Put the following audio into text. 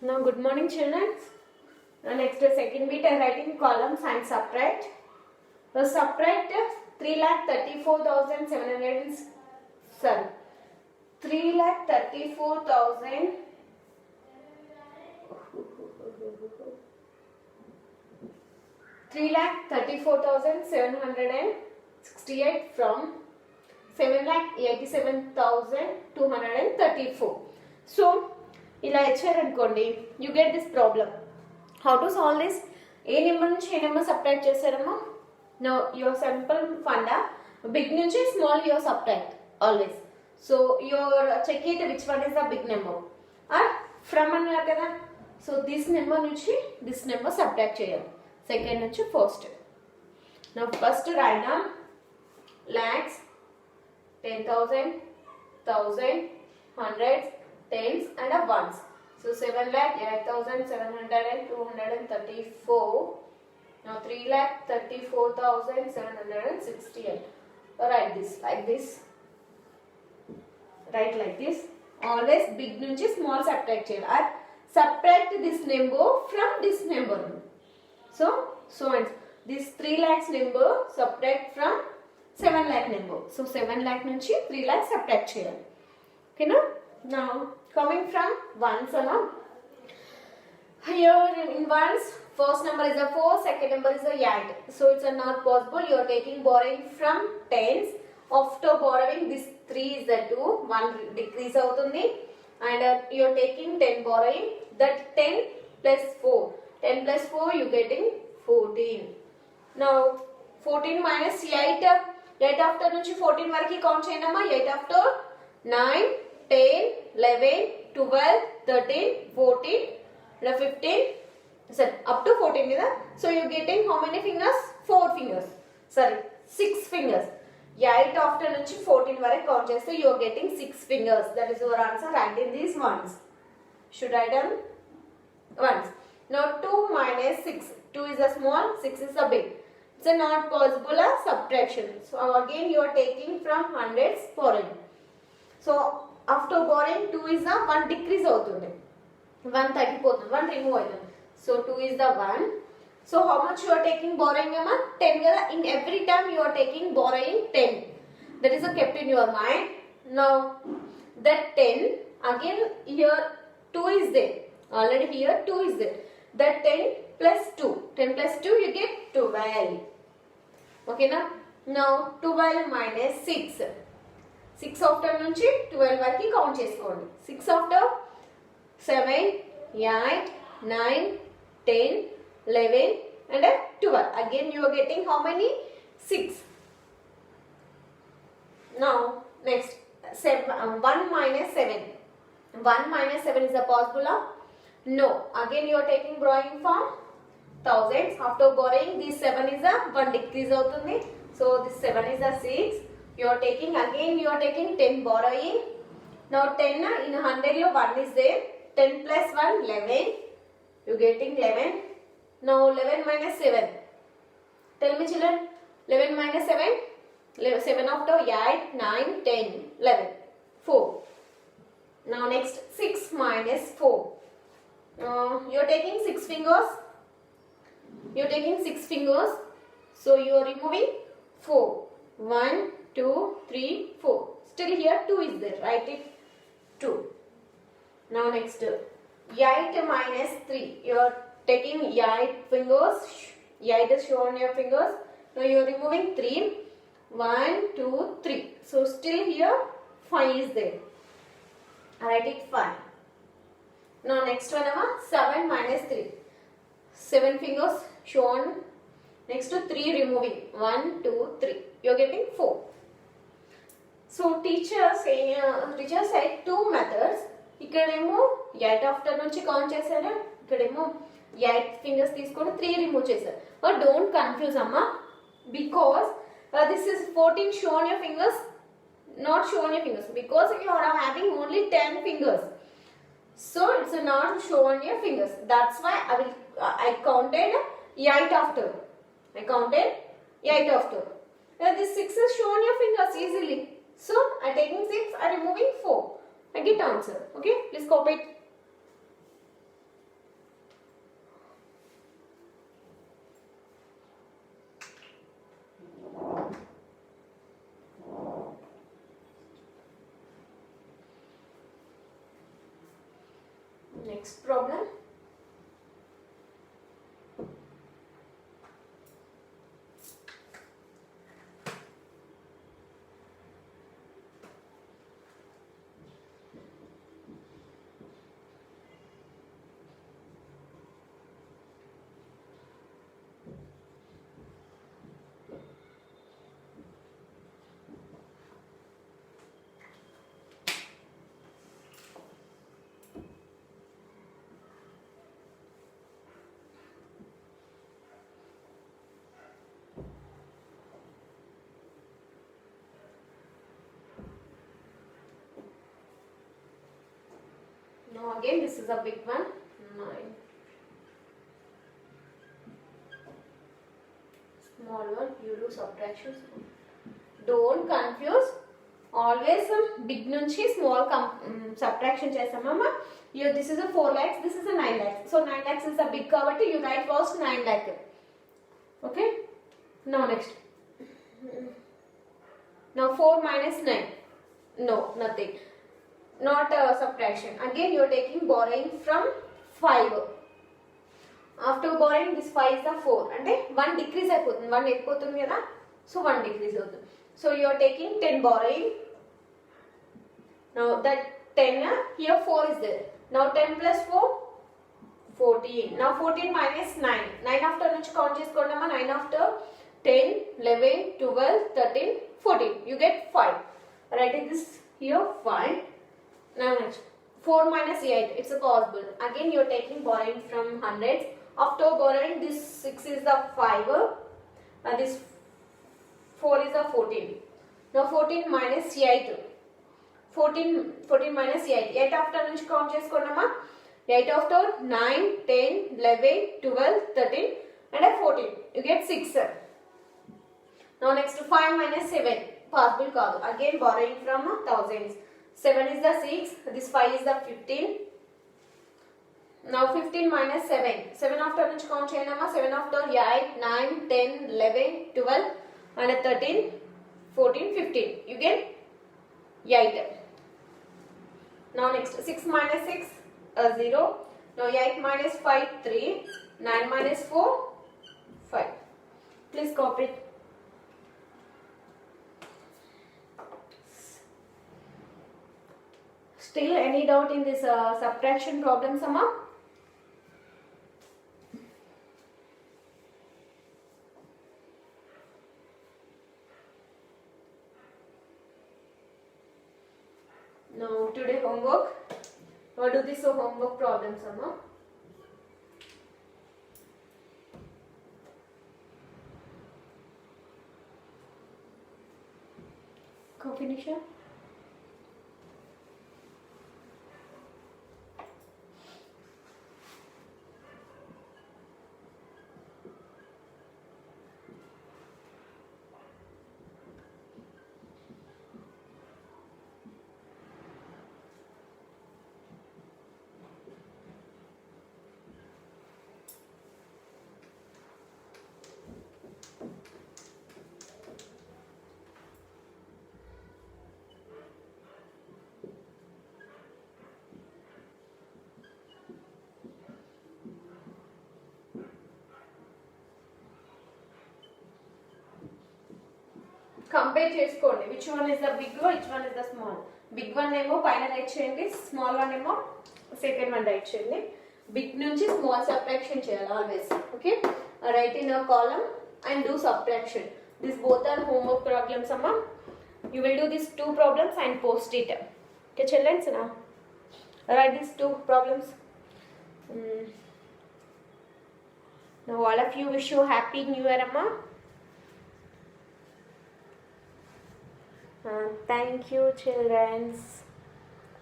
Now, good morning, children. Next, second bit, I writing columns and subtract. Subtract 3,34,700. Sorry, 3,34,000. 3,34,768 from 7,87,234. So, ఇలా ఇచ్చారనుకోండి, you get this problem. How to solve this? A number నుంచి ఏ number subtract చేస్తారమ్మా? No, your simple funda, big నుంచి small your subtract always. So, your check it which one is the big number. Or from అన్నారు కదా, so this number నుంచి this number subtract చేయాలి. Second నుంచి first. Now first write down lakhs, 10,000, 1,000, hundreds, tens and ones. So 7,08,734. Now 3,34,768. Write this like this. Write like this. Always big nunchi small subtract cheyali. Or subtract this number from this number. So and this 3 lakhs number subtract from 7 lakh number. So 7 lakh nunchi 3 lakh subtract cheyali. Okay na? Now coming from ones now. Here in ones, first number is a 4, second number is a 8. So it's not possible. You are taking borrowing from tens. After borrowing, this 3 is the 2, 1 decrease avutundi, and you are taking 10 borrowing. That 10 plus 4, 10 plus 4 you getting 14. Now 14 minus 8, 8 after nunchi 14 variki count cheyandamma. 8 after 9, 10, 11, 12, 13, 14, 15, sorry, up to 14 is that. So you getting how many fingers? 4 fingers. Sorry, 6 fingers. 8 after nunchi 14 varaku count cheste you are getting 6 fingers. That is your answer. Write in these ones. Should write down ones. Now 2 minus 6. 2 is a small, 6 is a big. It's a not possible a subtraction. So again you are taking from hundreds borrowing. So after borrowing 2 is a 1 decrease avutundi. 1 తగ్గిపోతుంది, 1 remove అవుతుంది. So 2 is the 1. So how much you are taking borrowing amma? 10 kada. In every time you are taking borrowing 10. That is kept in your mind. Now that 10 again here 2 is there. Already here 2 is there. That 10 plus 2. 10 plus 2 you get 12. Okay na? Now 12 minus 6. 6 after నుంచి 12 వరకు count చేసుకోండి. 6 after 7, 8, 9, 10, 11 and 12. Again you are getting how many? 6. Now next 1 minus 7. 1 minus 7 is a possible? No. Again you are taking borrowing from thousands. After borrowing this 7 is a 1 decrease avutundi. So this 7 is a 6. You are taking again you are taking 10 borrowing. Now 10 in 100 lo 1 is there. 10 plus 1 11. You getting 11. Now 11 minus 7. Tell me children. 11 minus 7. 7 after 8, 9, 10, 11. 4. Now next 6 minus 4. You are taking 6 fingers. You are taking 6 fingers. So you are removing 4. 1, 2, 3, 4. Still here 2 is there. Write it 2. Now next 8 minus 3. You are taking 8 fingers. 8 is shown on your fingers. Now you are removing 3. 1, 2, 3. So still here 5 is there. Write it 5. Now next one 7 minus 3. 7 fingers shown. Next to 3 removing. 1, 2, 3. You are getting 4. So teacher said 2 methods. ఇక్కడేమో 8 after నుంచి count చేశారు, ఇక్కడేమో 8 fingers తీసుకొని 3 remove చేశారు. But don't confuse అమ్మా, because this is 14 show on your fingers, not show on your fingers, because you are having only 10 fingers. So it's not show on your fingers. That's why I counted 8 after. I counted 8 after. Now this 6 is shown on your fingers easily. So I taking 6, I removing 4. I get answer. Okay, please copy it. Next problem. Now again this is a big one. 9. Small one, you do subtractions. Don't confuse. Always big nunchi small subtraction chesamama. Here this is a 4 lakhs, this is a 9 lakhs. So 9 lakhs is a big kabatti, you write first 9 lakh. Okay. Now next. Now 4 minus 9. No, nothing. Not a subtraction. Again you are taking borrowing from 5. After borrowing this 5 is the 4. And 1 decrease అయిపోతుంది. 1 ఎక్కుపోతుంది కదా. So 1 decrease అవుతుంది. So you are taking 10 borrowing. Now that 10 here 4 is there. Now 10 plus 4 14. Now 14 minus 9. 9 after నుంచి count చేసుకోండమ్మా. 9 after 10, 11, 12, 13, 14. You get 5. Writing this here 5. Now next 4 minus 8. It's a possible. Again you are taking borrowing from hundreds. After borrowing this 6 is the 5 and this 4 is the 14. Now 14 minus 8. 14 minus 8. 8 after నుంచి count చేసుకోండమ్మా. 8 after 9, 10, 11, 12, 13 and 14. You get 6. Now next 5 minus 7. Possible కాదు. Again borrowing from thousands. 7 is the 6. This 5 is the 15. Now 15 minus 7. 7 after నుంచి count చేయండమ్మా. 7 after 8, 9, 10, 11, 12 and 13, 14, 15. You get 8. Now next 6 minus 6, 0. Now 8 minus 5, 3. 9 minus 4, 5. Please copy it. Still any doubt in this subtraction problem, Sama? Now today homework. What do this homework problem, Sama? Copy, Nisha. Compare చేసుకోండి which one is the big which one is the small. Big one ఏమో పైన write చేయండి, small one ఏమో second one write చేయండి. Big నుంచి small subtraction చేయాలి always. Okay, write in a column and do subtraction. This both are homework problems అమ్మా. You will do this 2 problems and post it. Okay children, so now write these 2 problems. Now all of you wish you happy new year amma. Thank you children.